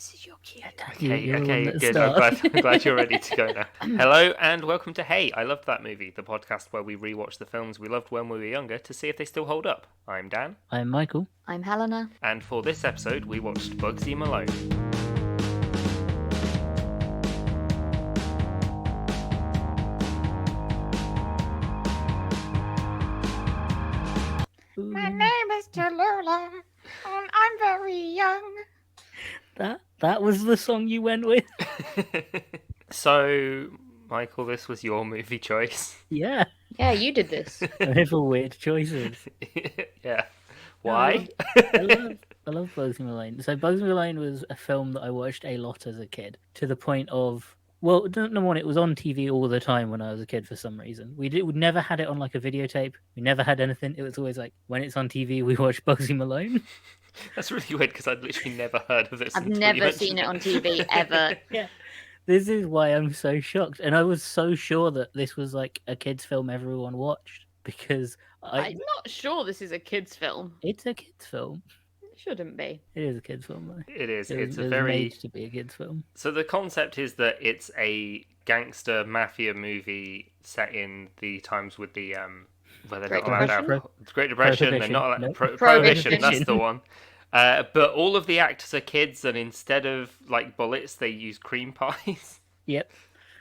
This is your cue. Okay, good. I'm glad you're ready to go now. Hello and welcome to Hey, I Loved That Movie, the podcast where we rewatch the films we loved when we were younger to see if they still hold up. I'm Dan. I'm Michael. I'm Helena. And for this episode, we watched Bugsy Malone. My name is Tallulah, and I'm very young. That was the song you went with? So, Michael, this was your movie choice. Yeah. Yeah, you did this. They're for weird choices. Yeah. Why? I love Bugsy Malone. So Bugsy Malone was a film that I watched a lot as a kid, to the point of, well, number one, it was on TV all the time when I was a kid for some reason. We never had it on like a videotape. We never had anything. It was always like, when it's on TV, we watch Bugsy Malone. That's really weird because I'd literally never heard of this. I've never seen it on TV ever. Yeah. This is why I'm so shocked. And I was so sure that this was like a kid's film everyone watched because I'm not sure this is a kid's film. It's a kid's film. It shouldn't be. It is a kid's film, though. It is. It's very made to be a kid's film. So the concept is that it's a gangster mafia movie set in the times with the where they're Great not allowed Depression? to Great Depression. They're not allowed, Nope. Prohibition. That's the one. But all of the actors are kids, and instead of like bullets, they use cream pies. Yep.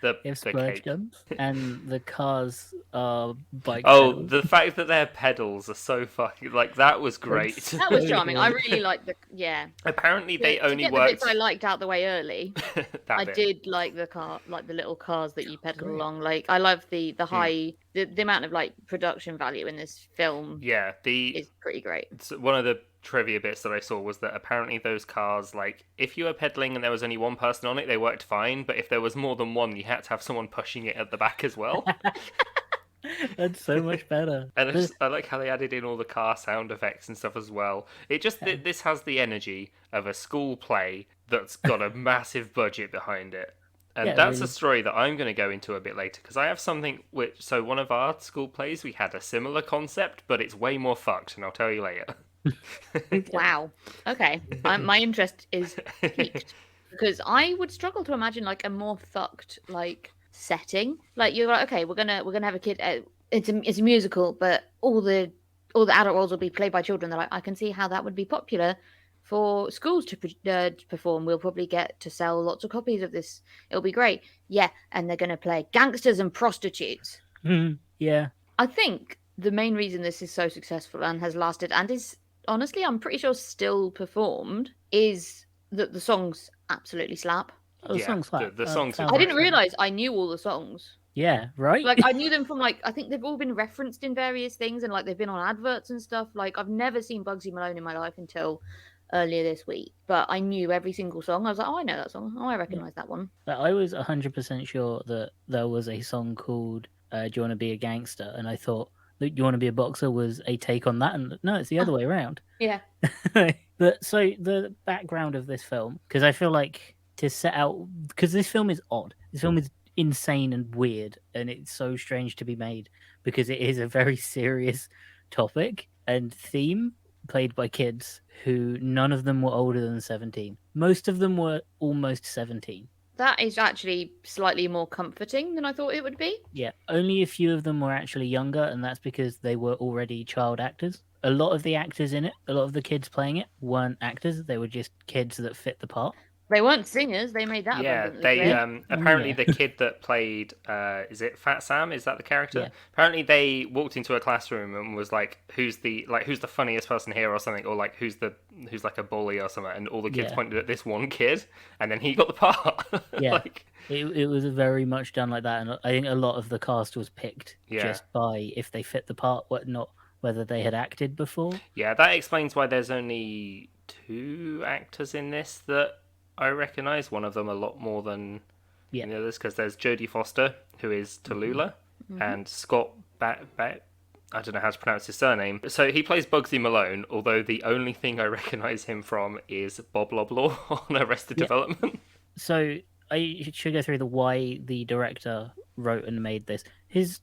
The Splurge cake. guns, and the cars are bike. Oh, pedals. the fact that their pedals are so fucking like that was great. That was charming. I really liked Apparently, they to only get worked. the bits I liked out the way early. I bit. did like the car, like the little cars that you pedal along. Like I love the high, the amount of like production value in this film. Yeah, is pretty great. One of the trivia bits that I saw was that apparently those cars, like, if you were pedaling and there was only one person on it, they worked fine, but if there was more than one, you had to have someone pushing it at the back as well. That's so much better. And I like how they added in all the car sound effects and stuff as well. It just, this has the energy of a school play that's got a massive budget behind it. And that's really. a story that I'm going to go into a bit later, because I have something which, so one of our school plays, we had a similar concept, but it's way more fucked, and I'll tell you later. Wow. Okay. My interest is piqued because I would struggle to imagine like a more fucked like setting. Like you're like, okay, we're gonna have a kid. It's a musical, but all the adult roles will be played by children. They're like, I can see how that would be popular for schools to perform. We'll probably get to sell lots of copies of this. It'll be great. Yeah, and they're gonna play gangsters and prostitutes. Yeah. I think the main reason this is so successful and has lasted and is honestly, I'm pretty sure still performed, is that the songs absolutely slap. Oh, the songs slap. The songs. Sounds I didn't like realise I knew all the songs. Yeah, right? Like, I knew them from, like, I think they've all been referenced in various things, and, like, they've been on adverts and stuff. Like, I've never seen Bugsy Malone in my life until earlier this week. But I knew every single song. I was like, oh, I know that song. Oh, I recognise that one. But I was 100% sure that there was a song called Do You Want to Be a Gangster? And I thought, that You Want to Be a Boxer was a take on that. And no, it's the other way around. Yeah. But so the background of this film, because I feel like to set out, because this film is odd. This film is insane and weird, and it's so strange to be made because it is a very serious topic and theme played by kids who none of them were older than 17. Most of them were almost 17. That is actually slightly more comforting than I thought it would be. Yeah, only a few of them were actually younger, and that's because they were already child actors. A lot of the actors in it, a lot of the kids playing it, weren't actors. They were just kids that fit the part. They weren't singers. They made that. Yeah, abundantly they clear. apparently the kid that played is it Fat Sam? Is that the character? Yeah. Apparently they walked into a classroom and was like, who's the funniest person here or something, or like who's like a bully or something, and all the kids pointed at this one kid, and then he got the part. Yeah, like, it was very much done like that, and I think a lot of the cast was picked just by if they fit the part, not whether they had acted before. Yeah, that explains why there's only 2 actors in this that I recognise. One of them a lot more than the others, because there's Jodie Foster, who is Tallulah, and Scott I don't know how to pronounce his surname. So he plays Bugsy Malone, although the only thing I recognise him from is Bob Loblaw on Arrested Development. So I should go through the why the director wrote and made this. His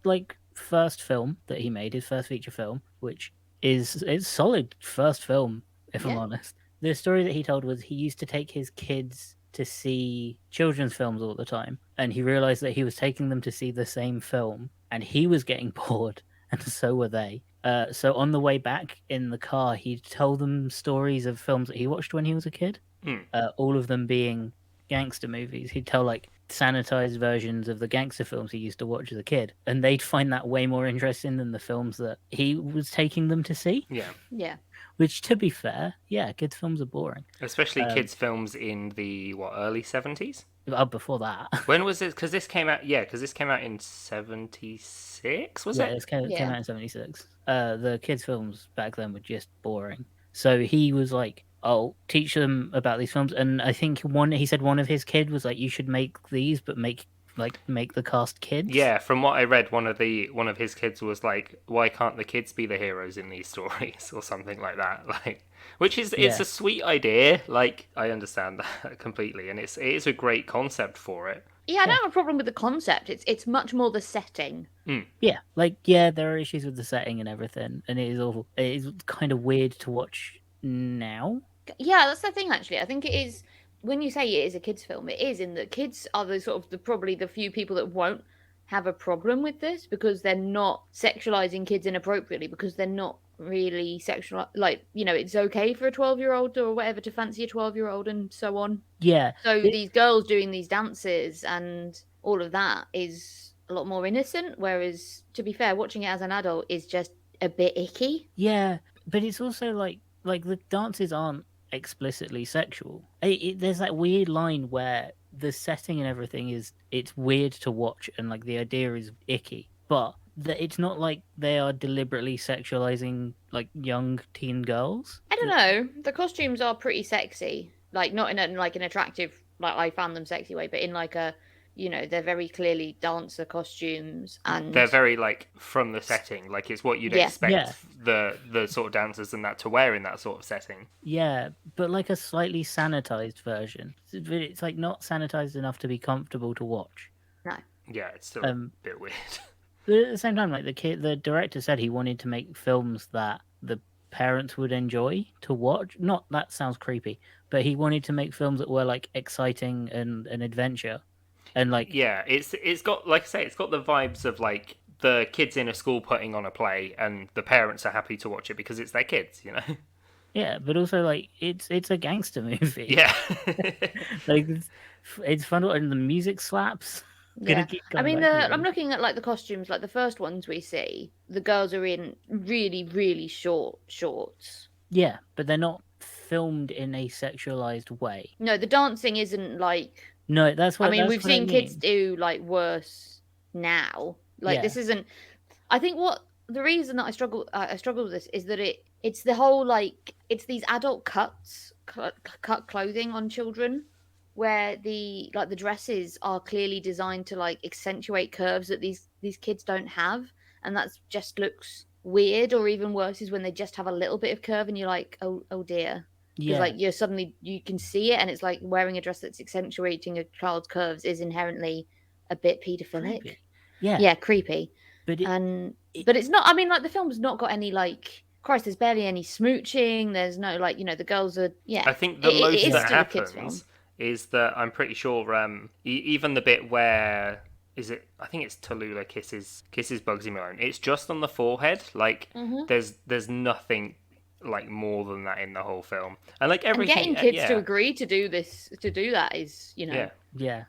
first film that he made, his first feature film, which is solid first film, if I'm honest. the story that he told was he used to take his kids to see children's films all the time, and he realized that he was taking them to see the same film, and he was getting bored, and so were they. So on the way back in the car, he told them stories of films that he watched when he was a kid, all of them being gangster movies. He'd tell like sanitized versions of the gangster films he used to watch as a kid, and they'd find that way more interesting than the films that he was taking them to see. Yeah. Which, to be fair, yeah, kids' films are boring. Especially kids' films in the early 70s. Before that. When was it? Because this came out. Yeah, because this came out in 76. Was Yeah, it? this came out in 76. The kids' films back then were just boring. So he was like, "Oh, teach them about these films." And I think he said one of his kid was like, "You should make these, but make the cast kids." Yeah, from what I read, one of his kids was like, "Why can't the kids be the heroes in these stories?" or something like that. Like, which is it's a sweet idea. Like, I understand that completely, and it is a great concept for it. Yeah, I don't have a problem with the concept. It's much more the setting. Yeah, there are issues with the setting and everything, and it is awful. It is kind of weird to watch now. Yeah, that's the thing. Actually, I think it is. When you say it is a kids' film, it is in that kids are the sort of probably the few people that won't have a problem with this because they're not sexualizing kids inappropriately because they're not really sexual. Like, it's okay for a 12-year-old or whatever to fancy a 12-year-old and so on. Yeah. So these girls doing these dances and all of that is a lot more innocent. Whereas, to be fair, watching it as an adult is just a bit icky. Yeah, but it's also like the dances aren't explicitly sexual. There's that weird line where the setting and everything it's weird to watch, and like the idea is icky, but it's not like they are deliberately sexualizing like young teen girls. I don't know. The costumes are pretty sexy, like not in an attractive, like I found them sexy way, but in like a, they're very clearly dancer costumes, and they're very like from the setting, like it's what you'd expect the sort of dancers and that to wear in that sort of setting. Yeah, but like a slightly sanitized version. It's like not sanitized enough to be comfortable to watch. No. Yeah, it's still a bit weird. But at the same time, like the director said he wanted to make films that the parents would enjoy to watch. Not that sounds creepy, but he wanted to make films that were like exciting and an adventure. And like it's got, like I say, it's got the vibes of like the kids in a school putting on a play, and the parents are happy to watch it because it's their kids, Yeah, but also like it's a gangster movie. Yeah, like it's fun, and the music slaps. Yeah, I mean, I'm looking at like the costumes, like the first ones we see. The girls are in really, really short shorts. Yeah, but they're not filmed in a sexualized way. No, the dancing isn't like. No, that's what. I mean, we've seen kids do like worse now. Like this isn't. I think what the reason that I struggle with this is that it's the whole like it's these adult cut clothing on children, where the dresses are clearly designed to like accentuate curves that these kids don't have, and that just looks weird. Or even worse is when they just have a little bit of curve, and you're like, oh dear. Because like you can see it, and it's like wearing a dress that's accentuating a child's curves is inherently a bit paedophilic. Creepy. Yeah, creepy. But but it's not. I mean, like the film's not got any like. Christ, there's barely any smooching. There's no like the girls are. Yeah, I think the most that happens is that I'm pretty sure even the bit where is it? I think it's Tallulah kisses Bugsy Malone. It's just on the forehead. Like there's nothing like more than that in the whole film, and like everything. And getting kids to agree to do that is yeah.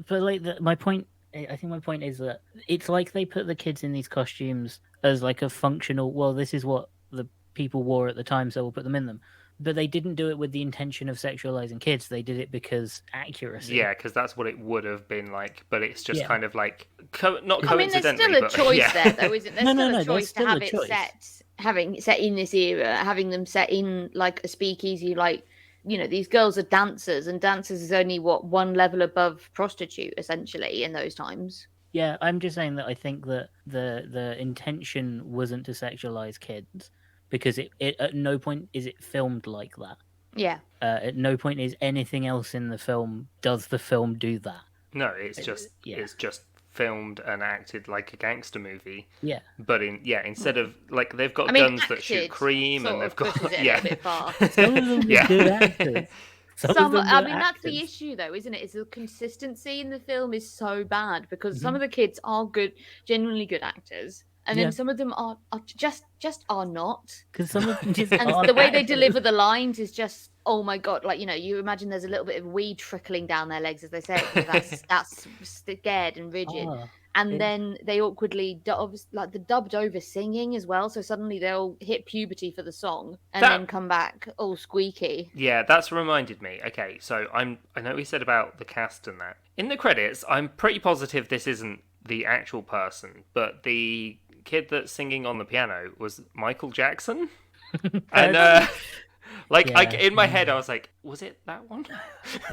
But like my point, I think my point is that it's like they put the kids in these costumes as like a functional. Well, this is what the people wore at the time, so we'll put them in them. But they didn't do it with the intention of sexualizing kids. They did it because accuracy. Yeah, because that's what it would have been like. But it's just kind of like not coincidentally. I mean, there's still a choice there, though, isn't there? There's still a choice to have it set in this era, having them set in like a speakeasy. Like, these girls are dancers, and dancers is only one level above prostitute, essentially, in those times. Yeah, I'm just saying that I think that the intention wasn't to sexualize kids. Because it at no point is it filmed like that. Yeah. At no point is anything else in the film. Does the film do that? No, it's just filmed and acted like a gangster movie. Yeah. But instead of like they've got I mean, guns that shoot cream, and they've got pushes it a little bit far. Some of them are good actors. I mean, that's the issue, though, isn't it? Is the consistency in the film is so bad because some of the kids are good, genuinely good actors, and then some of them are just are not. Because some of them just and the way they deliver the lines is just, oh my god! Like, you imagine there's a little bit of weed trickling down their legs as they say it. That's scared and rigid. And then they awkwardly, like the dubbed over singing as well. So suddenly they'll hit puberty for the song and then come back all squeaky. Yeah, that's reminded me. Okay, so I know we said about the cast and that. In the credits, I'm pretty positive this isn't the actual person, but the kid that's singing on the piano was Michael Jackson. And in my head, I was like, was it that one?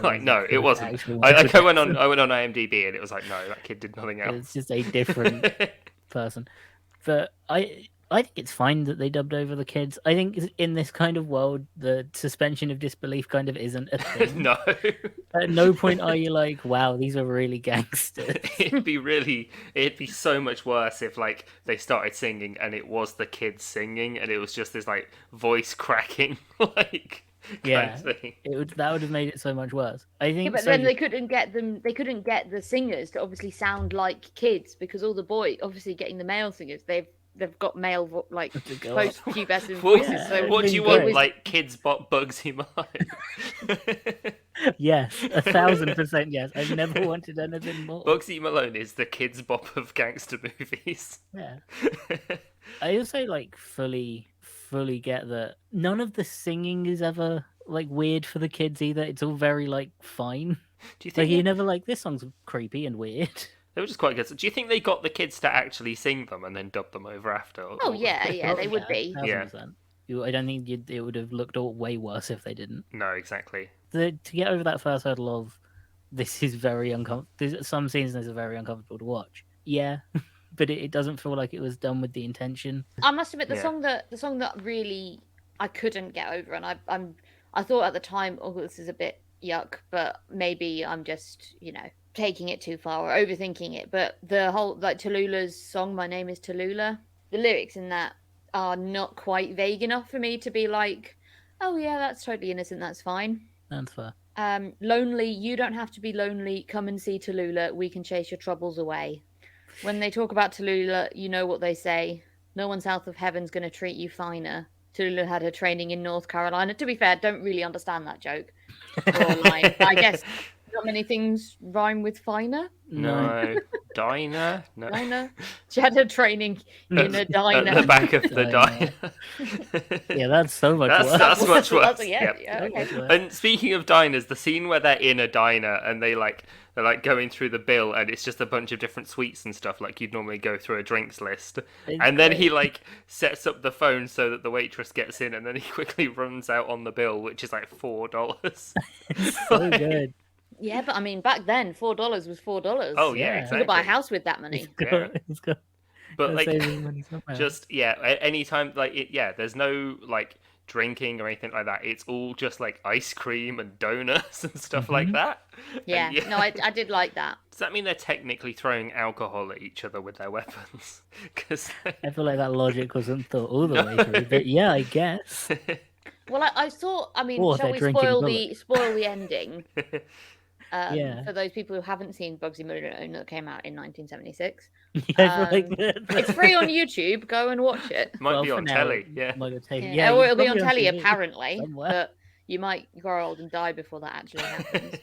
Like, no, it wasn't. I went on IMDb and it was like, no, that kid did nothing else. It's just a different person. But I think it's fine that they dubbed over the kids. I think in this kind of world, the suspension of disbelief kind of isn't a thing. No. At no point are you like, wow, these are really gangsters. It'd be so much worse if like they started singing and it was the kids singing and it was just this like voice cracking like kind of thing. That would have made it so much worse. I think. Yeah, but then they couldn't get the singers to obviously sound like kids because all the boys obviously getting the male singers they've got male like post-pubescent voices. So what do you want? Like kids bop Bugsy Malone? Yes, 1,000% yes. I've never wanted anything more. Bugsy Malone is the kids bop of gangster movies. Yeah. I also like fully get that none of the singing is ever like weird for the kids either. It's all very like fine. Do you think like you never like this song's creepy and weird? They were just quite good. So do you think they got the kids to actually sing them and then dub them over after? Oh yeah, they would be. 1,000%. I don't think it would have looked way worse if they didn't. No, exactly. To get over that first hurdle of this is very uncomfortable. Some scenes are very uncomfortable to watch. Yeah, but it doesn't feel like it was done with the intention. I must admit, the song that really I couldn't get over, and I thought at the time, oh, this is a bit yuck, but maybe I'm just taking it too far or overthinking it. But the whole like Tallulah's song, "My Name Is Tallulah," the lyrics in that are not quite vague enough for me to be like, oh yeah, that's totally innocent, that's fine. That's fair. Lonely, you don't have to be lonely. Come and see Tallulah. We can chase your troubles away. When they talk about Tallulah, you know what they say. No one south of heaven's going to treat you finer. Tallulah had her training in North Carolina. To be fair, don't really understand that joke or line. I guess not many things rhyme with finer. No. Diner? No. Diner? She had her training in a diner. At the back of the diner. Yeah, that's so much worse. That's much worse. Okay. And speaking of diners, the scene where they're in a diner and they're going through the bill and it's just a bunch of different sweets and stuff like you'd normally go through a drinks list. And then he like sets up the phone so that the waitress gets in and then he quickly runs out on the bill, which is like $4. It's so good. Yeah, but I mean, back then, $4 was $4. Oh yeah, exactly. You could buy a house with that money. It's good. But like, just anytime there's no like drinking or anything like that. It's all just like ice cream and donuts and stuff like that. Yeah, no, I did like that. Does that mean they're technically throwing alcohol at each other with their weapons? Because I feel like that logic wasn't thought all the way through. But yeah, I guess. Well, I thought. I mean, shall we spoil the ending? For those people who haven't seen Bugsy Malone that came out in 1976. It's free on YouTube. Go and watch it. Might be on telly. Yeah. Or it'll be on telly apparently. But you might grow old and die before that actually happens.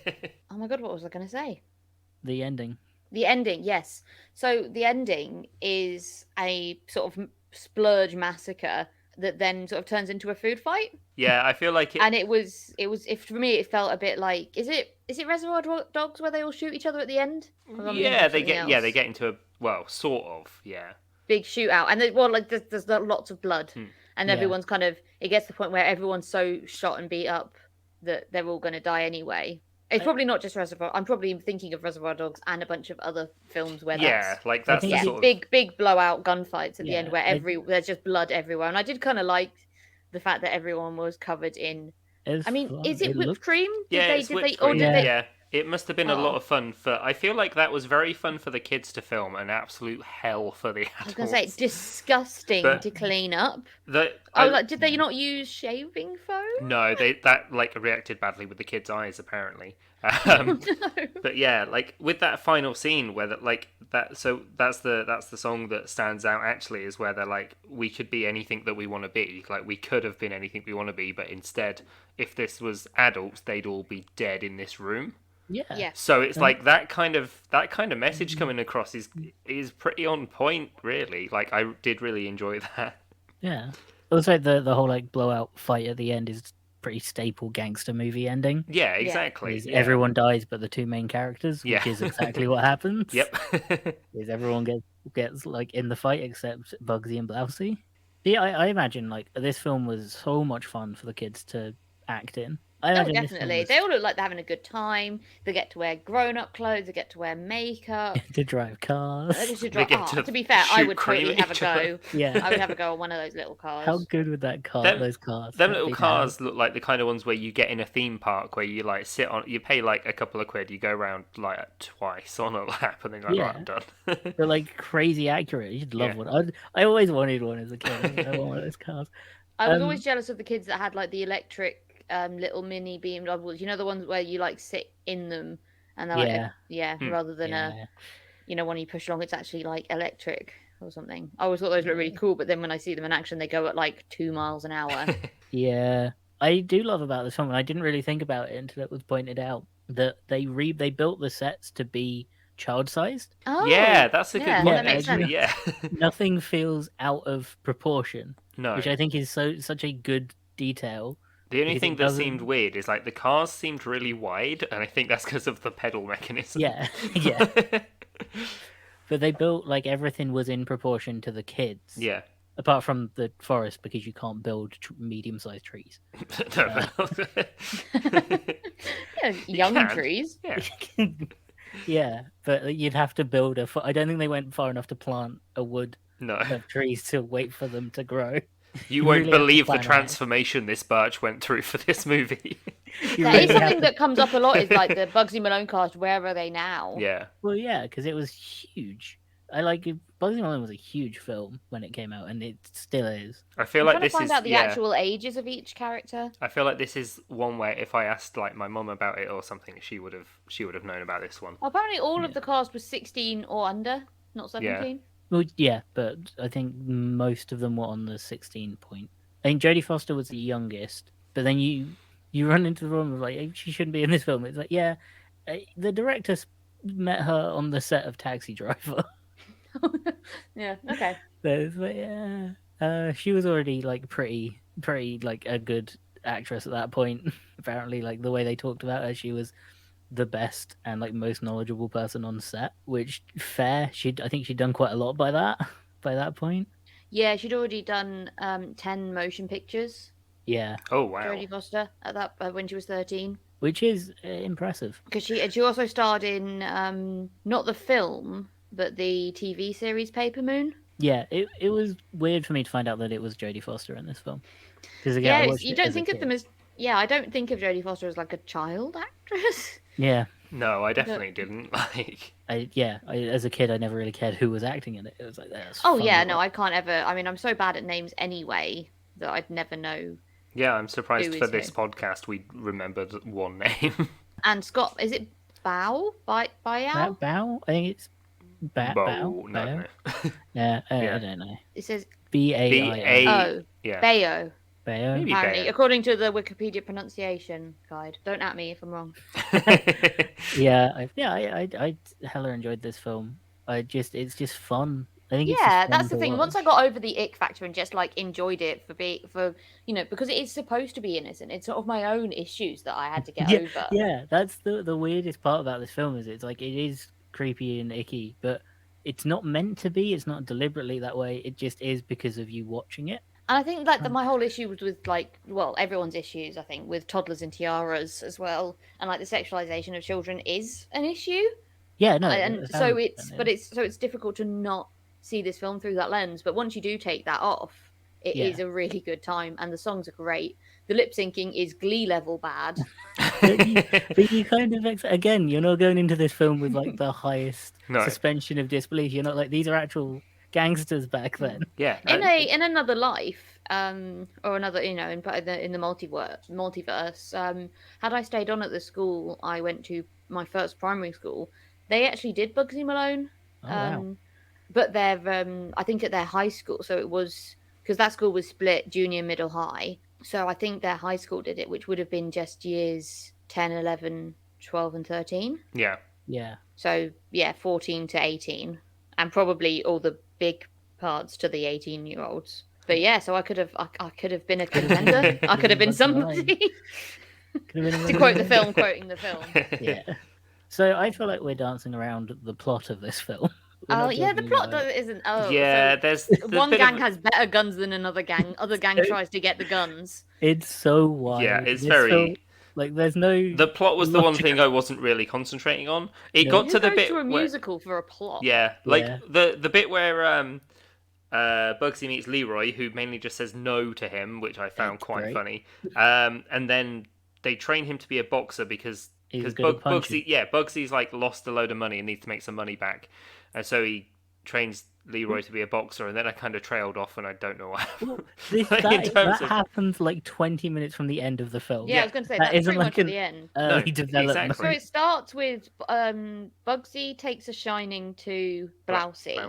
Oh my god, what was I going to say? The ending. The ending, yes. So the ending is a sort of splurge massacre that then sort of turns into a food fight. Yeah, I feel like it. And it was if for me it felt a bit like is it Reservoir Dogs where they all shoot each other at the end? Yeah, they get into a sort of big shootout, and there's lots of blood, and everyone's kind of it gets to the point where everyone's so shot and beat up that they're all going to die anyway. It's probably not just Reservoir. I'm probably thinking of Reservoir Dogs and a bunch of other films where that's the sort of big blowout gunfights at the end where there's just blood everywhere. And I did kind of like the fact that everyone was covered in. I mean, is it whipped cream? Did they It must have been a lot of fun I feel like that was very fun for the kids to film and absolute hell for the adults. I was going to say, disgusting to clean up. Did they not use shaving foam? No, that like reacted badly with the kids' eyes apparently. No. But yeah, like with that final scene where that's the song that stands out actually, is where they're like, we could be anything that we want to be. Like we could have been anything we want to be, but instead, if this was adults, they'd all be dead in this room. Yeah. So it's like that kind of message coming across is pretty on point, really. Like I did really enjoy that. Yeah. Also, the whole like blowout fight at the end is pretty staple gangster movie ending. Yeah, exactly. Yeah. Everyone dies but the two main characters, which is exactly what happens. Yep. Is everyone gets like in the fight except Bugsy and Blousy. Yeah, I imagine like this film was so much fun for the kids to act in. Definitely. They all look like they're having a good time. They get to wear grown-up clothes. They get to wear makeup. to drive cars. To be fair, I would totally have a go. Yeah, I would have a go on one of those little cars. How good would those cars? Them little cars look like the kind of ones where you get in a theme park where you like sit on. You pay like a couple of quid. You go around like twice on a lap, and then you're like, right, I'm done. They're like crazy accurate. You'd love one. I always wanted one as a kid. I want one of those cars. I was always jealous of the kids that had like the electric little mini BMWs, you know, the ones where you like sit in them and they're rather than one you push along, it's actually like electric or something. I always thought those looked really cool, but then when I see them in action, they go at like 2 miles an hour. Yeah, I do love about this film, and I didn't really think about it until it was pointed out that they built the sets to be child-sized. Oh, yeah, that's a good point. That makes sense. Yeah, nothing feels out of proportion. No, which I think is such a good detail. The only thing that seemed weird is like the cars seemed really wide, and I think that's because of the pedal mechanism. Yeah. But they built like everything was in proportion to the kids. Yeah. Apart from the forest, because you can't build medium-sized trees. Young trees. Yeah. Yeah, but you'd have to build I don't think they went far enough to plant a wood of trees to wait for them to grow. You won't really believe the transformation this birch went through for this movie. That is something that comes up a lot, is like the Bugsy Malone cast, where are they now? Yeah. Well, yeah, because it was huge. Bugsy Malone was a huge film when it came out, and it still is. I feel like this is... I'm trying to find out the actual ages of each character. I feel like this is one where if I asked like my mum about it or something, she would have known about this one. Well, apparently all of the cast was 16 or under, not 17. Yeah. Well, yeah, but I think most of them were on the 16 point. I think Jodie Foster was the youngest, but then you run into the room of like, she shouldn't be in this film. It's like, yeah, the director met her on the set of Taxi Driver. Yeah, okay. So it's like, yeah, she was already like pretty like a good actress at that point. Apparently, like the way they talked about her, she was the best and like most knowledgeable person on set, which fair. I think she'd done quite a lot by that point. Yeah, she'd already done 10 motion pictures. Yeah. Oh wow. Jodie Foster at that when she was 13, which is impressive. Because she also starred in not the film but the TV series Paper Moon. Yeah, it was weird for me to find out that it was Jodie Foster in this film. Because again, you don't think of them as. Yeah, I don't think of Jodie Foster as like a child actress. Yeah. No, I definitely didn't. Like, as a kid, I never really cared who was acting in it. It was like, that's no, I can't ever. I mean, I'm so bad at names anyway that I'd never know. Yeah, I'm surprised for this podcast we remembered one name. And Scott, is it Bao? Bao? Bao? I think it's Bao. No. Yeah, I don't know. It says Baio. Yeah. Baio. Baio. Apparently, according to the Wikipedia pronunciation guide. Don't at me if I'm wrong. I hella enjoyed this film. It's just fun. I think that's the thing. Once I got over the ick factor and just like enjoyed it for because it is supposed to be innocent. It's sort of my own issues that I had to get over. Yeah, that's the weirdest part about this film is it's like it is creepy and icky, but it's not meant to be. It's not deliberately that way. It just is because of you watching it. And I think like my whole issue was with everyone's issues, I think, with toddlers and tiaras as well, and like the sexualization of children is an issue. Yeah, no, and so it's difficult to not see this film through that lens. But once you do take that off, It is a really good time, and the songs are great. The lip syncing is Glee level bad. But you kind of again, you're not going into this film with like the highest suspension of disbelief. You're not like these are actual gangsters back then. Yeah. In another life, or another, in the multiverse, had I stayed on at the school I went to, my first primary school, they actually did Bugsy Malone. Oh, wow. But they're I think at their high school, so it was because that school was split junior, middle, high. So I think their high school did it, which would have been just years 10, 11, 12, and 13. Yeah. Yeah. So, 14 to 18. And probably all the big parts to the 18-year-olds. But yeah, so I could have been a contender. I could have been somebody. To quote the film, quoting the film. Yeah. So I feel like we're dancing around the plot of this film. Oh yeah, the plot isn't. Oh yeah, so there's one gang has better guns than another gang. Other gang tries to get the guns. It's so wild. Yeah, it's very film, like there's no. The plot was the one thing I wasn't really concentrating on. It got to the bit to a musical for a plot. Yeah, like the bit where Bugsy meets Leroy, who mainly just says no to him, which I found quite funny. And then they train him to be a boxer because Bugsy's like lost a load of money and needs to make some money back. And so he trains Leroy to be a boxer, and then I kind of trailed off, and I don't know why. Well, that happens like 20 minutes from the end of the film. Yeah, I was going to say, that's pretty much at the end. Development. So it starts with Bugsy takes a shining to Blousey,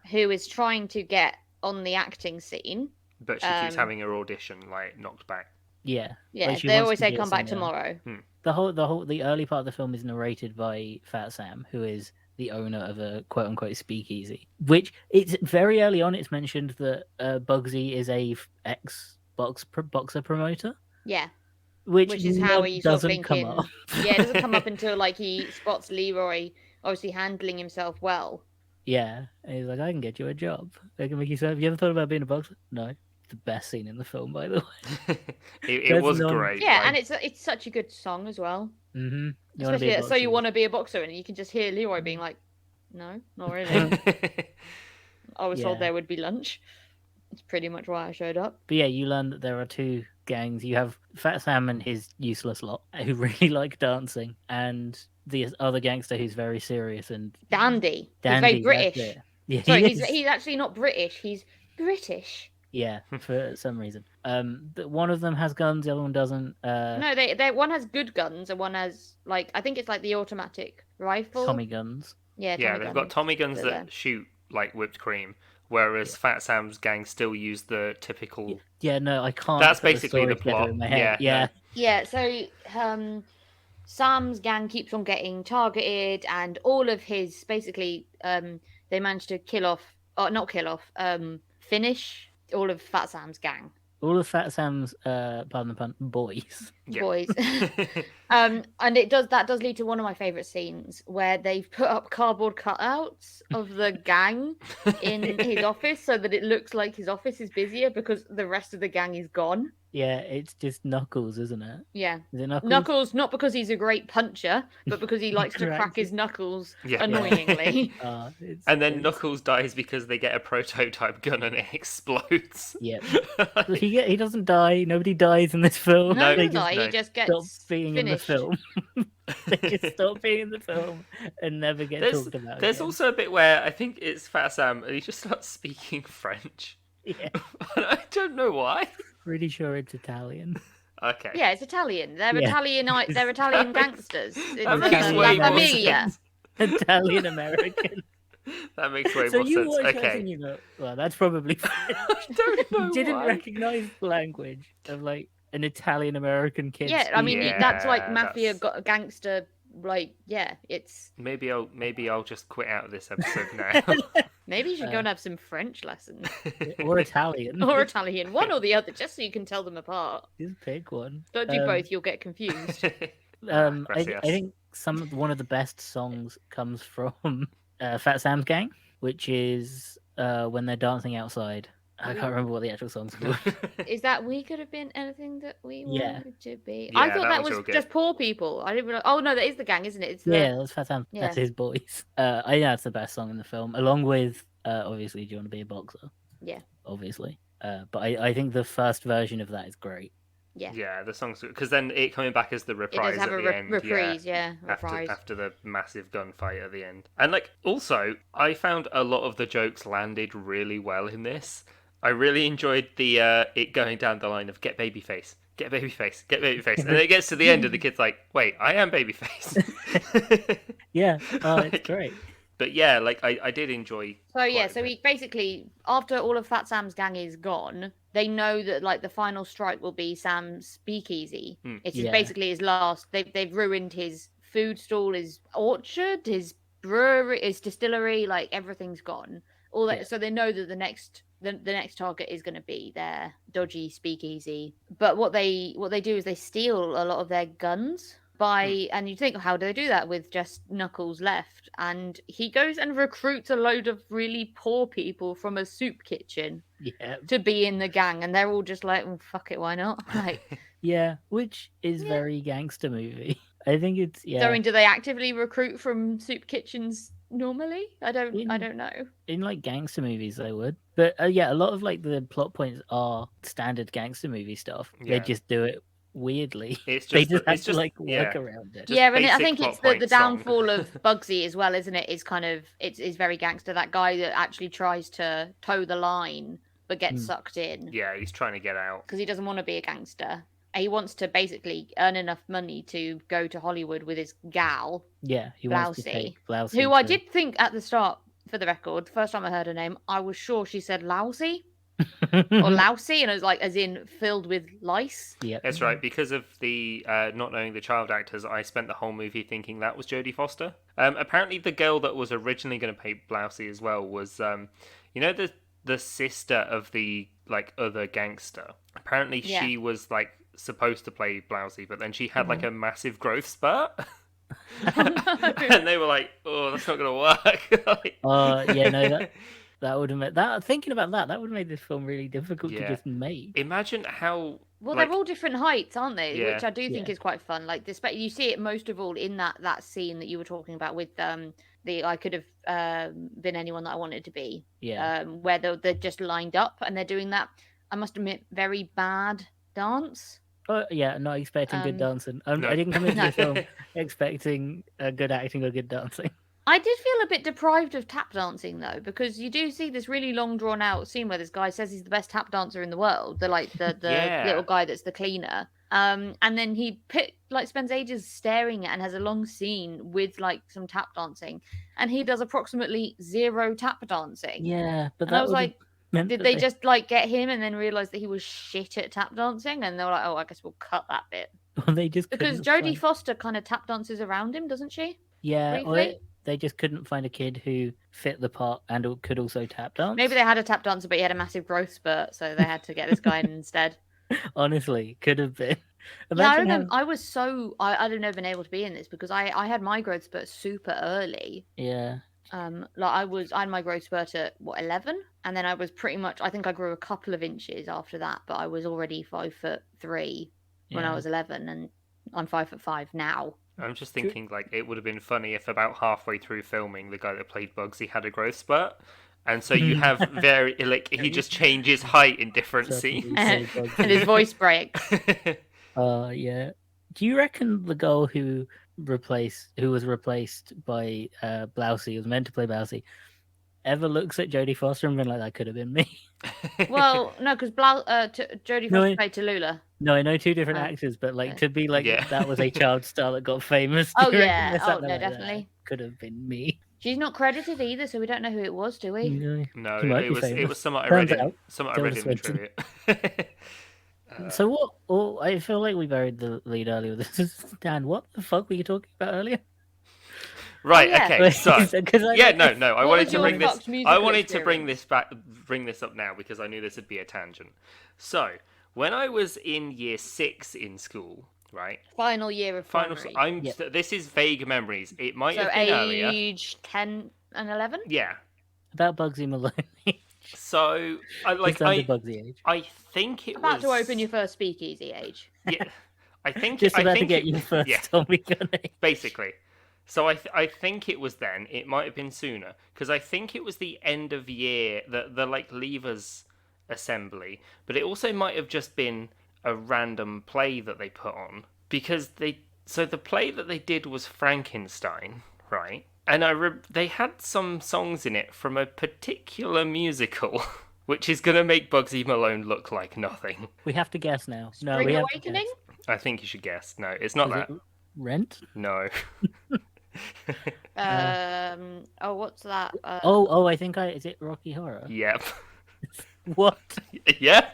who is trying to get on the acting scene. But she keeps having her audition knocked back. Yeah. Yeah, they always say come back tomorrow. The early part of the film is narrated by Fat Sam, who is the owner of a quote-unquote speakeasy, which it's very early on it's mentioned that Bugsy is a ex-boxer promoter. Yeah. Which is how he doesn't come up. Yeah, it doesn't come up until he spots Leroy obviously handling himself well. Yeah. And he's like, I can get you a job. I can make you have you ever thought about being a boxer? No. The best scene in the film, by the way. it was great. Yeah, and it's such a good song as well. Mm-hmm. Especially, so you want to be a boxer, and you can just hear Leroy being like, "No, not really." I was told there would be lunch. That's pretty much why I showed up. But yeah, you learn that there are two gangs. You have Fat Sam and his useless lot who really like dancing, and the other gangster who's very serious and Dandy. He's very British. Yeah, sorry, he's actually not British. He's British. Yeah, for some reason. One of them has guns, the other one doesn't. No, they one has good guns, and one has I think it's the automatic rifle. Tommy guns. Yeah, they've got Tommy guns that shoot like whipped cream, whereas Fat Sam's gang still use the typical. Yeah, no, I can't. That's basically the plot. In my head. Yeah. So, Sam's gang keeps on getting targeted, and all of his basically, they managed to finish all of Fat Sam's gang. All of Fat Sam's, pardon the pun, boys. Yeah. Boys. And that does lead to one of my favourite scenes where they've put up cardboard cutouts of the gang in his office so that it looks like his office is busier because the rest of the gang is gone. Yeah, it's just Knuckles, isn't it? Yeah. Is it Knuckles? Knuckles, not because he's a great puncher, but because he likes to crack his knuckles annoyingly. And then Knuckles dies because they get a prototype gun and it explodes. Yep. He doesn't die. Nobody dies in this film. No, he doesn't die. He just gets stop being finished. in the film. They just stop being in the film and never get talked about. There's again. also a bit where I think it's Fat Sam and he just starts speaking French. Yeah. I don't know why. Pretty sure it's Italian. Okay. Yeah, it's Italian. They're Italian. They're Italian gangsters. It's Amelia. Italian American. That makes way so more you sense. watch Okay. that and you go, well, that's probably French. I don't know. You didn't why. recognize the language of an Italian American kid. Yeah, I mean that's Yeah, mafia gangster. It's maybe I'll just quit out of this episode now. Maybe you should go and have some French lessons. Or Italian. Or Italian. One or the other, just so you can tell them apart. Just pick one. Don't do both, you'll get confused. I think one of the best songs comes from Fat Sam's gang, which is when they're dancing outside. I can't remember what the actual song's called. Is that We Could Have Been Anything That We Wanted to Be? Yeah, I thought that was good. just poor people. I didn't realize. Oh no, that is the gang, isn't it? It's that's Fat Sam. Yeah. That's his boys. I think that's the best song in the film, along with obviously Do You Want to Be a Boxer? Yeah. Obviously. But I think the first version of that is great. Yeah, the song's because then it coming back as the it reprise does have at a the end, reprise. Yeah, after reprise. after the massive gunfight at the end. And like also, I found a lot of the jokes landed really well in this. I really enjoyed the it going down the line of get babyface, get babyface, get babyface, and then it gets to the end and the kid's like, "Wait, I am babyface." Yeah, it's Like, great. But yeah, like I did enjoy. So yeah, quite a so bit. he basically, after all of Fat Sam's gang is gone, they know that like the final strike will be Sam's speakeasy. It's Yeah. basically his last. They've ruined his food stall, his orchard, his brewery, his distillery. Like everything's gone. All that. Yeah. So they know that the next target is going to be their dodgy speakeasy. But what they do is they steal a lot of their guns. And you think, how do they do that with just Knuckles left? And he goes and recruits a load of really poor people from a soup kitchen to be in the gang, and they're all just like, well, fuck it, why not? Like, yeah, which is very gangster movie. I think it's So, I mean, do they actively recruit from soup kitchens normally? I don't know. In like gangster movies they would, but yeah, a lot of like the plot points are standard gangster movie stuff. They just do it weirdly. It's They just just have to like work around it. Yeah, and I basic think plot it's point the song. downfall of Bugsy as well, isn't it? Is kind of it's very gangster. That guy that actually tries to toe the line but gets sucked in Yeah, he's trying to get out. because he doesn't want to be a gangster. He wants to basically earn enough money to go to Hollywood with his gal, Yeah, he wants to Blousy, take Blousy, who I did think at the start, for the record, the first time I heard her name, I was sure she said lousy or lousy, and it was like as in filled with lice. Yeah, That's right. Because of the not knowing the child actors, I spent the whole movie thinking that was Jodie Foster. Apparently, the girl that was originally going to play Blousy as well was, you know, the sister of the like other gangster. Apparently, she was like supposed to play Blousy, but then she had like a massive growth spurt. And they were like, "Oh, that's not gonna work." Like... yeah, no, that would have made that. Thinking about that would have made this film really difficult to just make. Imagine how. Well, like... they're all different heights, aren't they? Yeah. Which I do think is quite fun. Like you see it most of all in that scene that you were talking about with the I could have been anyone that I wanted to be. Yeah. Where they're just lined up and they're doing that. I must admit, very bad dance. Oh yeah, not expecting good dancing. I didn't come into the film expecting good acting or good dancing. I did feel a bit deprived of tap dancing though, because you do see this really long drawn out scene where this guy says he's the best tap dancer in the world. The little guy that's the cleaner. And then he spends ages staring at and has a long scene with like some tap dancing, and he does approximately 0 tap dancing. Yeah, but I was like, did they just like get him and then realize that he was shit at tap dancing, and they were like, oh, I guess we'll cut that bit. Well, they just because Jodie Foster kind of tap dances around him, doesn't she? Yeah, or they just couldn't find a kid who fit the part and could also tap dance. Maybe they had a tap dancer, but he had a massive growth spurt, so they had to get this guy in instead. Honestly, could have been. Yeah, I remember. I was I'd have never been able to be in this because I had my growth spurt super early. Yeah. I had my growth spurt at 11, and then I was pretty much. I think I grew a couple of inches after that, but I was already 5'3" when I was 11, and I'm 5'5" now. I'm just thinking, like, it would have been funny if about halfway through filming, the guy that played Bugsy had a growth spurt. And so you have he just changes height in different scenes. And his voice breaks. Yeah. Do you reckon the girl who was replaced by Blousy, was meant to play Blousy, ever looks at Jodie Foster and been like, that could have been me? Well, no, because Jodie Foster played Tallulah. No, I know 2 different actors, but like to be like that was a child star that got famous. Oh yeah, no, definitely could have been me. She's not credited either, so we don't know who it was, do we? No, it was somewhat I read in the trivia. So what? Oh, I feel like we buried the lead earlier. This is Dan. What the fuck were you talking about earlier? Right. Okay. So I wanted to bring this. I wanted experience? to bring this up now because I knew this would be a tangent. So when I was in year 6 in school, right? Final year of primary. This is vague memories. It might have been earlier. Age 10 and 11. Yeah. About Bugsy Malone. So Bugsy age. I think it about was to open your first speakeasy age. Yeah. I think just about to get your first Tommy gun age. Basically. So I think it was then. It might have been sooner because I think it was the end of year. The like leavers assembly, but it also might have just been a random play that they put on, because the play that they did was Frankenstein, right? And they had some songs in it from a particular musical, which is going to make Bugsy Malone look like nothing. We have to guess now. No, Spring we have Awakening? to guess. I think you should guess. No, it's not Is that. it Rent? No. What's that? I think is it Rocky Horror? Yep. What? Yep.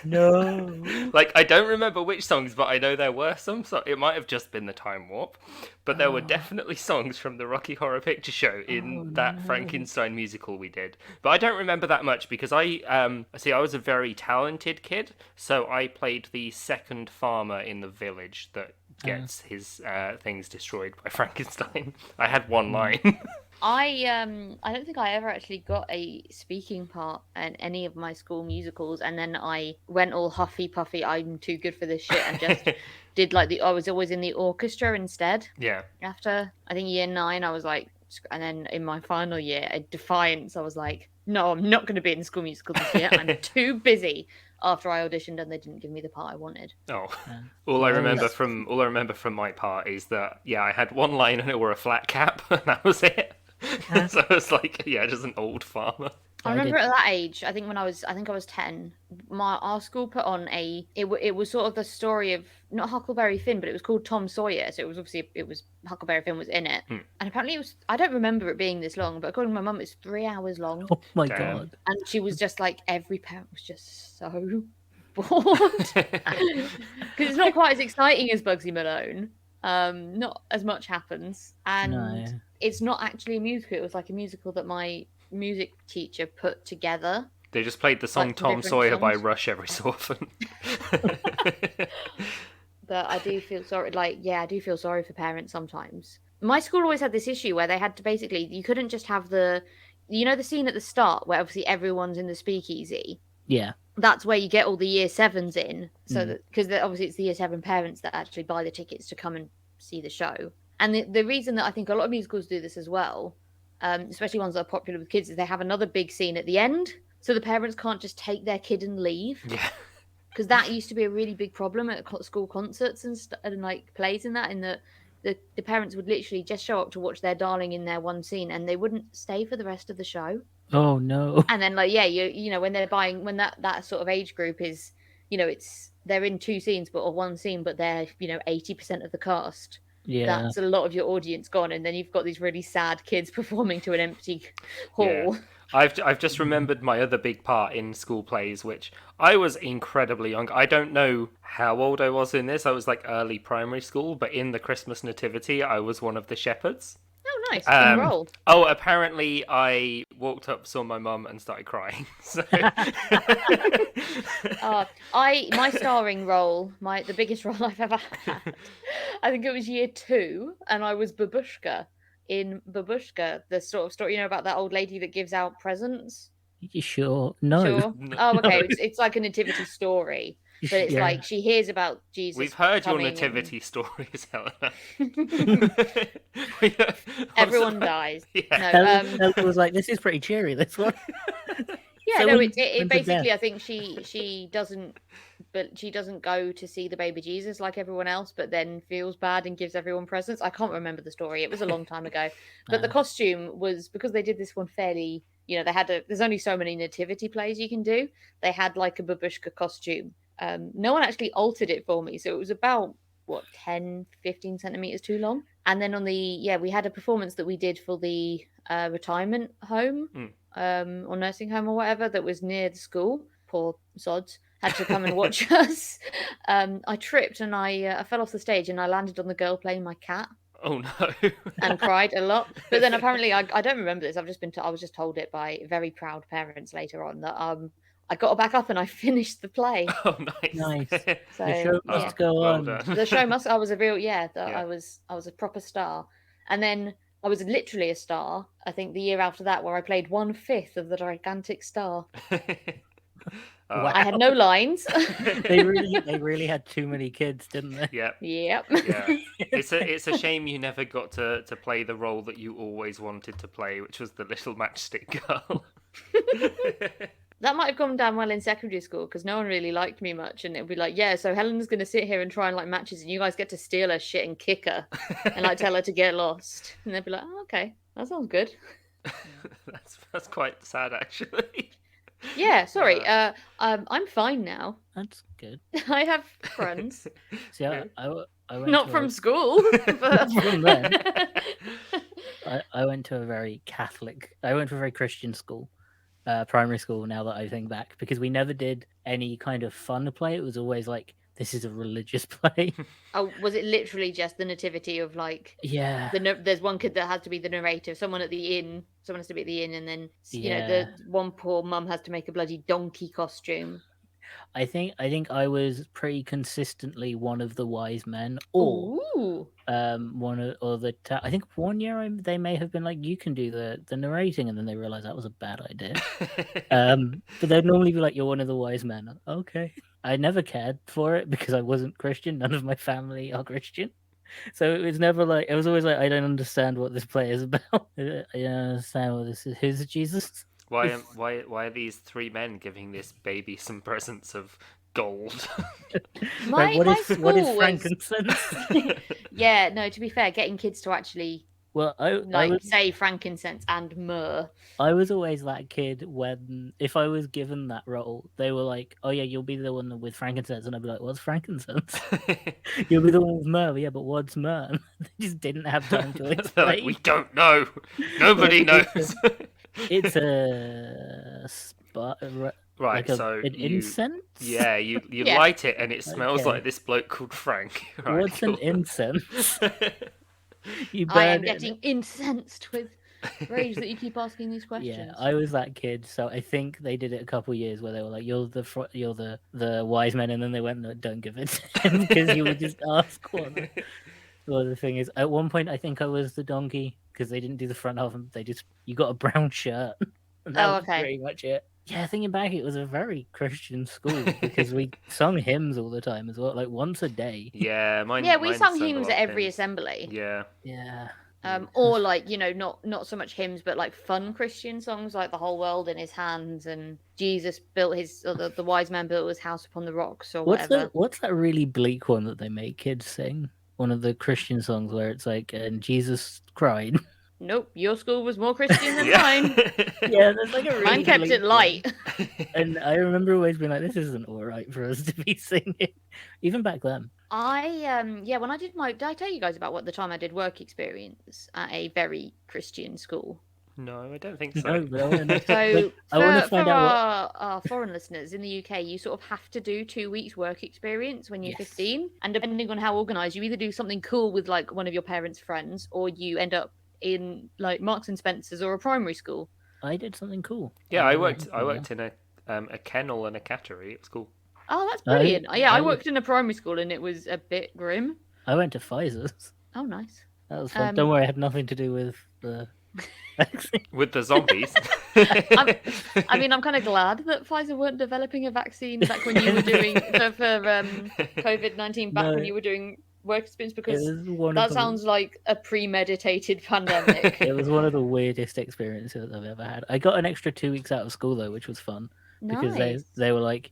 No. Like, I don't remember which songs, but I know there were some, so it might have just been the Time Warp. But there were definitely songs from the Rocky Horror Picture Show in that Frankenstein musical we did. But I don't remember that much, because I was a very talented kid, so I played the second farmer in the village that gets his things destroyed by Frankenstein. I had one line. I don't think I ever actually got a speaking part in any of my school musicals, and then I went all huffy puffy, I'm too good for this shit, and just did I was always in the orchestra instead. Yeah. After I think year 9, I was like, and then in my final year, at Defiance, I was like, no, I'm not going to be in the school musical this year. I'm too busy. After I auditioned and they didn't give me the part I wanted. Oh, all I remember from my part is that I had one line and it wore a flat cap, and that was it. So I was like, just an old farmer. I remember at that age, I think I was 10, our school put on it was sort of the story of, not Huckleberry Finn, but it was called Tom Sawyer, so it was Huckleberry Finn was in it. And apparently I don't remember it being this long, but according to my mum, it's 3 hours long. Oh my God. And she was just like, every parent was just so bored. Because it's not quite as exciting as Bugsy Malone. Not as much happens. And it's not actually a musical. It was like a musical that my music teacher put together. They just played the song Tom Sawyer by Rush every so often. But I do feel sorry. I do feel sorry for parents sometimes. My school always had this issue where they had to basically, you couldn't just have the scene at the start where obviously everyone's in the speakeasy. Yeah. That's where you get all the year 7s in. So that, because obviously it's the year 7 parents that actually buy the tickets to come and see the show. And the reason that I think a lot of musicals do this as well, especially ones that are popular with kids, is they have another big scene at the end. So the parents can't just take their kid and leave. Yeah. Because that used to be a really big problem at school concerts and like plays and that, in that the parents would literally just show up to watch their darling in their one scene, and they wouldn't stay for the rest of the show. Oh no. And then when they're buying, when that sort of age group is, they're in 2 scenes or 1 scene, but they're 80% of the cast. Yeah. That's a lot of your audience gone, and then you've got these really sad kids performing to an empty hall. Yeah. I've just remembered my other big part in school plays, which I was incredibly young. I don't know how old I was in this. I was like early primary school, but in the Christmas Nativity, I was one of the shepherds. Oh, nice. In role. Oh, apparently I walked up, saw my mum, and started crying. So... my starring role, the biggest role I've ever had, I think it was year 2, and I was Babushka in Babushka, the sort of story, about that old lady that gives out presents. You sure? No. Sure. Oh, okay. It's like a nativity story. But it's like she hears about Jesus. We've heard your nativity stories, Helena. Everyone dies. Yeah. No, It was like, this is pretty cheery, this one. Yeah, So no, when- it basically, I think she doesn't go to see the baby Jesus like everyone else, but then feels bad and gives everyone presents. I can't remember the story. It was a long time ago. But the costume was, because they did this one fairly, there's only so many nativity plays you can do. They had like a babushka costume. No one actually altered it for me. So it was about, 10, 15 centimeters too long. And then we had a performance that we did for the retirement home. Or nursing home or whatever that was near the school. Poor sods had to come and watch us. I tripped and I fell off the stage and I landed on the girl playing my cat. Oh no! And cried a lot. But then apparently I don't remember this. I was just told it by very proud parents later on that I got back up and I finished the play. Oh, nice. So the show must go on. Done. I was a real I was a proper star. And then I was literally a star, I think, the year after that, where I played 1/5 of the gigantic star. Wow. I had no lines. They really had too many kids, didn't they? Yep. Yep. Yeah. It's a shame you never got to play the role that you always wanted to play, which was the little matchstick girl. That might have gone down well in secondary school because no one really liked me much, and it'd be like, yeah, so Helen's gonna sit here and try and like matches, and you guys get to steal her shit and kick her, and like tell her to get lost, and they'd be like, oh, okay, that sounds good. That's quite sad, actually. Yeah, sorry. I'm fine now. That's good. I have friends. See, I went Not to from school, but from then. I went to a very Christian school, primary school. Now that I think back, because we never did any kind of fun play. It was always like, this is a religious play. Oh, was it literally just the nativity of like? Yeah. There's one kid that has to be the narrator. Someone has to be at the inn, and then the one poor mum has to make a bloody donkey costume. I think I was pretty consistently one of the wise men, or I think one year they may have been like, you can do the narrating, and then they realized that was a bad idea. But they'd normally be like, you're one of the wise men. Okay. I never cared for it because I wasn't Christian. None of my family are Christian. So it was never like, it was always like, I don't understand what this play is about. I don't understand what this is. Who's Jesus? Why are these three men giving this baby some presents of gold? What is frankincense? Yeah, no, to be fair, getting kids to actually say frankincense and myrrh. I was always that kid when, if I was given that role, they were like, oh yeah, you'll be the one with frankincense, and I'd be like, what's frankincense? You'll be the one with myrrh. Yeah, but what's myrrh? They just didn't have time to explain. Like, we don't know. Nobody knows. It's a spot. Right, like an incense? Yeah, you light it and it smells like this bloke called Frank. Right, what's an incense? I am getting incensed with rage that you keep asking these questions. Yeah, I was that kid, so I think they did it a couple years where they were like, "You're the wise men," and then they went, "No, don't give it to him," because you would just ask what the thing is. At one point, I think I was the donkey because they didn't do the front half, and you got a brown shirt. And that was pretty much it. Yeah, thinking back, it was a very Christian school because we sung hymns all the time as well, like once a day. Yeah, we sung hymns at every assembly. Yeah. Or like, not so much hymns, but like fun Christian songs, like "The Whole World in His Hands" and "Jesus built the wise man built his house upon the rocks," or whatever. What's that really bleak one that they make kids sing? One of the Christian songs where it's like, and Jesus cried. Nope, your school was more Christian than mine. Yeah, there's like a really mine kept it light. And I remember always being like, this isn't all right for us to be singing, even back then. When I did did I tell you guys about the time I did work experience at a very Christian school? No, I don't think so. No, but I want to find out our foreign listeners in the UK, you sort of have to do 2 weeks work experience when you're 15, and depending on how organised, you either do something cool with like one of your parents' friends, or you end up in like Marks and Spencer's or a primary school. I did something cool. Yeah, I worked in a kennel and a cattery. It was cool. Oh, that's brilliant. I worked in a primary school and it was a bit grim. I went to Pfizer's. Oh, nice. That was fun. Don't worry, it had nothing to do with the vaccine. With the zombies. I'm kind of glad that Pfizer weren't developing a vaccine back when you were doing for COVID-19 when you were doing work experience, because that sounds like a premeditated pandemic. It was one of the weirdest experiences I've ever had. I got an extra 2 weeks out of school though, which was fun. Because they were like,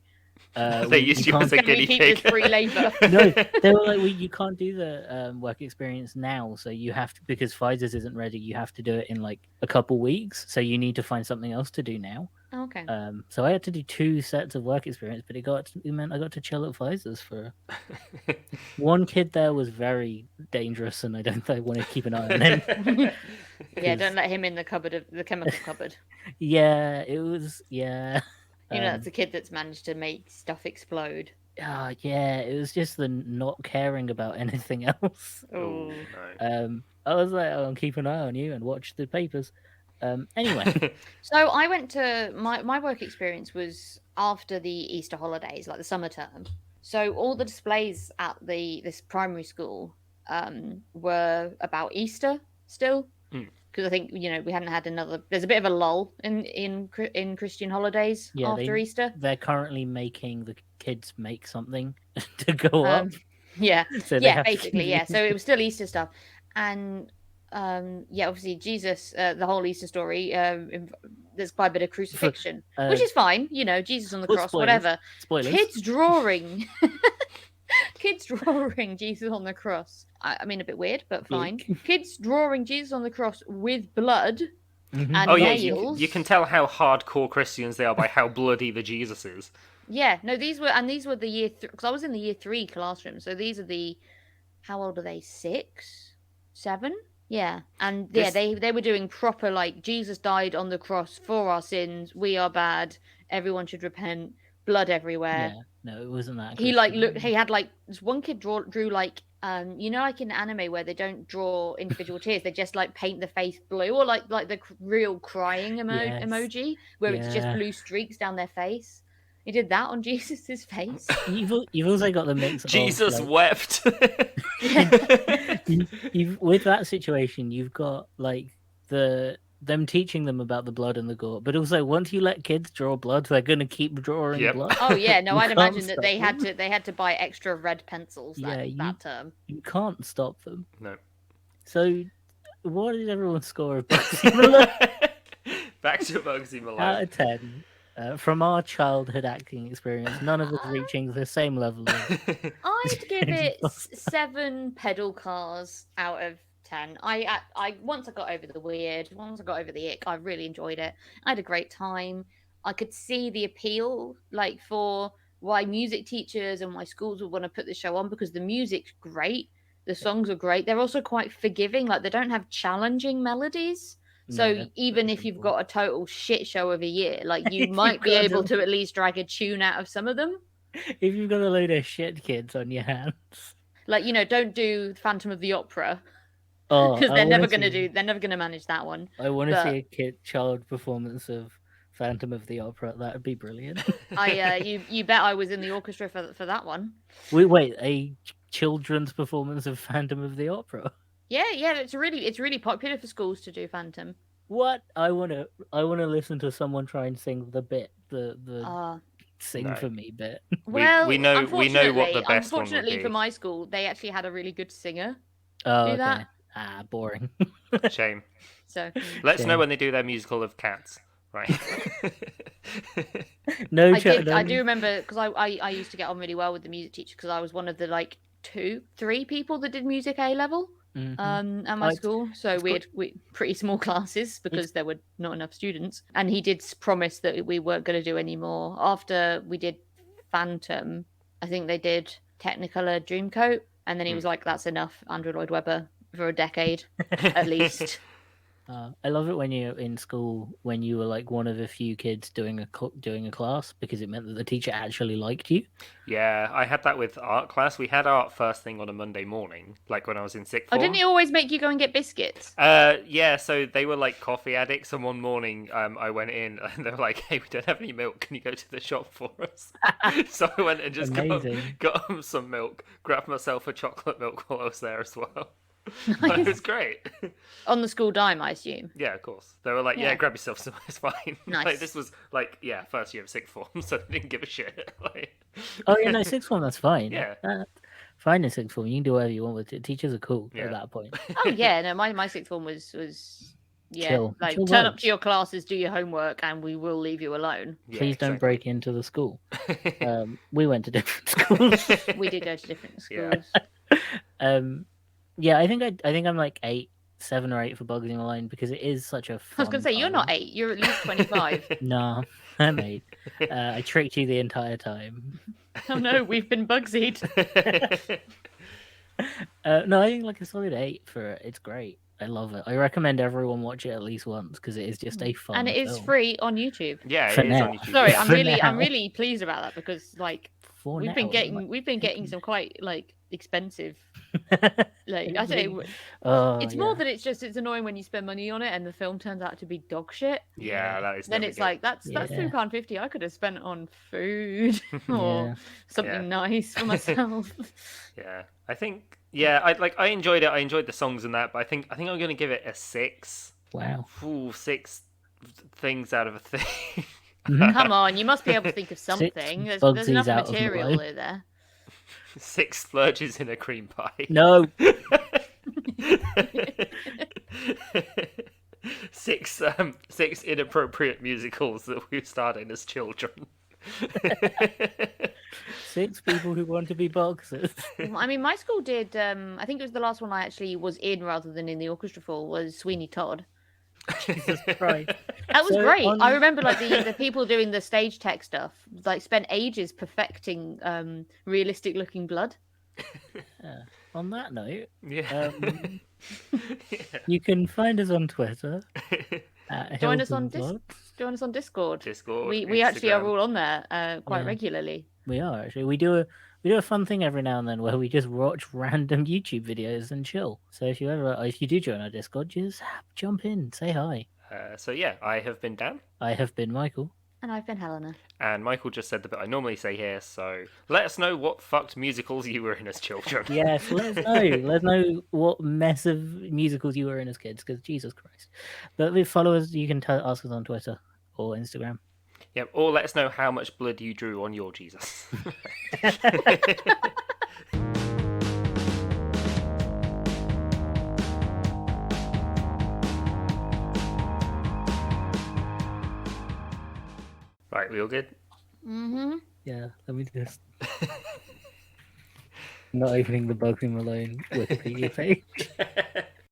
they used you as a guinea pig. Free labor. No, they were like, you can't do the work experience now, so you have to, because Pfizer's isn't ready, you have to do it in like a couple weeks, so you need to find something else to do now. Okay. So I had to do 2 sets of work experience, but it meant I got to chill at Pfizer's for one kid there was very dangerous, and I don't think I want to keep an eye on him. Yeah, don't let him in the chemical cupboard. Yeah, it was. Yeah. That's a kid that's managed to make stuff explode. Yeah, it was just the not caring about anything else. Oh, no. I was like, I'll keep an eye on you and watch the papers. Anyway. So I went to my work experience was after the Easter holidays, like the summer term. So all the displays at this primary school were about Easter still. Because I think we hadn't had another. There's a bit of a lull in Christian holidays after Easter. They're currently making the kids make something to go up. Yeah, so basically, yeah. So it was still Easter stuff, and obviously Jesus, the whole Easter story, there's quite a bit of crucifixion, which is fine. Jesus on the cross, whatever. Spoilers. Kids drawing Jesus on the cross. I mean, a bit weird, but fine. Kids drawing Jesus on the cross with blood and nails. You can tell how hardcore Christians they are by how bloody the Jesus is. Yeah, no, these were the year because I was in the year 3 classroom, so these are the, how old are they? 6, 7? Yeah, and they were doing proper like Jesus died on the cross for our sins. We are bad. Everyone should repent. Blood everywhere. Yeah, no, it wasn't that. He like looked. He had like this one kid drew like like in anime where they don't draw individual tears. They just like paint the face blue or like the real crying emoji where it's just blue streaks down their face. He did that on Jesus's face. You've also got the mix. Jesus wept. With that situation, you've got like them teaching them about the blood and the gore, but also once you let kids draw blood, they're going to keep drawing blood. Oh yeah, no, I'd imagine that they had to buy extra red pencils. That term. You can't stop them. No. So, what did everyone score of Bugsy Malone? Back to Bugsy Malone. Out of 10. From our childhood acting experience, none of us reaching the same level. I'd give it 7 pedal cars out of 10. I once I got over the weird, once I got over the ick, I really enjoyed it. I had a great time. I could see the appeal, like for why music teachers and why schools would want to put the show on because the music's great, the songs are great. They're also quite forgiving, like they don't have challenging melodies. So even if you've got a total shit show of a year, like you might be able to at least drag a tune out of some of them. If you've got a load of shit kids on your hands, like don't do Phantom of the Opera because they're never gonna manage that one. I want to see a child performance of Phantom of the Opera. That would be brilliant. You bet I was in the orchestra for that one. Wait, a children's performance of Phantom of the Opera. Yeah, it's really popular for schools to do Phantom. What? I wanna listen to someone try and sing the bit, the sing for me bit. Well, we know what the best one would be. Unfortunately for my school, they actually had a really good singer do that. Boring. Shame. So let us know when they do their musical of Cats. Right. I do remember because I used to get on really well with the music teacher because I was one of the like 2-3 people that did music A level. At my school, so we had pretty small classes because there were not enough students, and he did promise that we weren't going to do any more after we did Phantom. I think they did Technicolor Dreamcoat, and then he was like, that's enough, Andrew Lloyd Webber for a decade at least. I love it when you're in school when you were like one of a few kids doing a class because it meant that the teacher actually liked you. Yeah, I had that with art class. We had art first thing on a Monday morning, like when I was in sixth form. Oh, didn't he always make you go and get biscuits? Yeah, so they were like coffee addicts, and one morning I went in and they were like, hey, we don't have any milk, can you go to the shop for us? So I went and just got some milk, grabbed myself a chocolate milk while I was there as well. Nice. It was great. On the school dime, I assume. Yeah, of course. They were like, yeah grab yourself some, it's fine. Nice. Like, this was like, first year of sixth form, so they didn't give a shit. Like... Oh, yeah, no, sixth form, that's fine. Yeah. Fine in sixth form, you can do whatever you want with it. Teachers are cool at that point. Oh, yeah, no, my sixth form was chill. Like, chill turn up to your classes, do your homework, and we will leave you alone. Yeah, please don't break into the school. We went to different schools. We did go to different schools. Yeah, I think I'm like 7 or 8 for Bugsy Malone because it is such a fun I was going to say, you're not 8, you're at least 25. No, I'm 8. I tricked you the entire time. Oh no, we've been Bugsied. No, I think like a solid 8 for it. It's great. I love it. I recommend everyone watch it at least once because it is just a fun and it is film. Free on YouTube. Yeah, it is on YouTube. Sorry, I'm really pleased about that because like we've been getting some quite like expensive like I say it's more that it's annoying when you spend money on it and the film turns out to be dog shit. Yeah, that is. Then it's good. Like that's £3.50 I could have spent on food or something nice for myself. Yeah, I think I enjoyed it. I enjoyed the songs and that, but I think I'm gonna give it a 6. Wow. Ooh, 6 things out of a thing. Come on, you must be able to think of something. There's enough material there. 6 splurges in a cream pie. No. Six inappropriate musicals that we starred in as children. 6 people who want to be boxers. I mean, my school did. I think it was the last one I actually was in, rather than in the orchestra for, was Sweeney Todd. Jesus Christ. That was So great. on- I remember like the people doing the stage tech stuff, like spent ages perfecting realistic looking blood. On that note, Yeah. you can find us on Twitter. Join us on Hilton Join us on Discord. Discord. We actually are Instagram. all on there quite Yeah. regularly. We are actually. We do a fun thing every now and then where we just watch random YouTube videos and chill. So if you do join our Discord, just jump in, say hi. So yeah, I have been Dan. I have been Michael. And I've been Helena. And Michael just said the bit I normally say here, so let us know what fucked musicals you were in as children. Yes, let us know. Let us know what mess of musicals you were in as kids, because Jesus Christ. But with followers, you can ask us on Twitter or Instagram. Yep, or let us know how much blood you drew on your Jesus. Right, we all good? Mm-hmm. Yeah, let me just... Not opening the Bugsy Malone Wikipedia page.